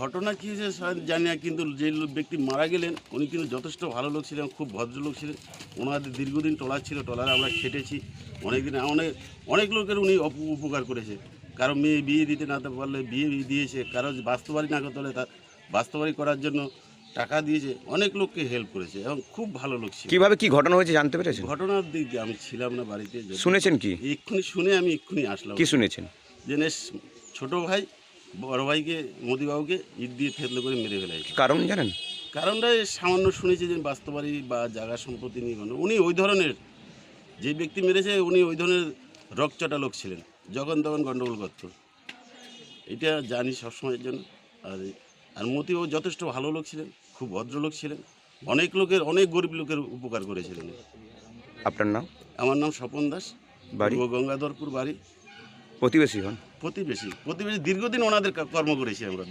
ঘটনা কী হয়েছে জানি না, কিন্তু যে ব্যক্তি মারা গেলেন উনি কিন্তু যথেষ্ট ভালো লোক ছিলেন, খুব ভদ্রলোক ছিলেন। ওনাদের দীর্ঘদিন ট্রলার ছিল, ট্রলারে আমরা খেটেছি অনেক দিন। অনেক লোকের উনি উপকার করেছে। কারো মেয়ে বিয়ে দিতে না পারলে বিয়ে দিয়েছে, কারো বাস্তবাড়ি না করতে হলে তার বাস্তবাড়ি করার জন্য টাকা দিয়েছে, অনেক লোককে হেল্প করেছে এবং খুব ভালো লোক ছিল। কিভাবে কি ঘটনা হয়েছে জানতে পেরেছেন? ঘটনার দিক দিয়ে আমি ছিলাম না বাড়িতে, শুনেছেন কি? এক্ষুনি শুনে আমি এক্ষুনি আসলাম। কি শুনেছেন? যে ছোটো ভাই বড় ভাইকে মোদিবাবুকে ইট দিয়ে থেতলে করে মেরে ফেলেছে। কারণ জানেন? কারণটা সামান্য শুনেছি যে বাস্তবাড়ি বা জায়গা সম্পত্তি নিয়ে উনি ওই ধরনের, যে ব্যক্তি মেরেছে উনি ওই ধরনের রকচটা লোক ছিলেন, যখন তখন গণ্ডগোল করত, এটা জানি সবসময়ের জন্য। আর মতিবাবু যথেষ্ট ভালো লোক ছিলেন, খুব ভদ্রলোক ছিলেন, অনেক গরিব লোকের উপকার করেছিলেন। আপনার নাম? আমার নাম স্বপন দাস, বাড়ি? গঙ্গাধরপুর বাড়ি। প্রতিবেশী হন? প্রতিবেশী দীর্ঘদিন ওনাদের কর্ম করেছি আমরা।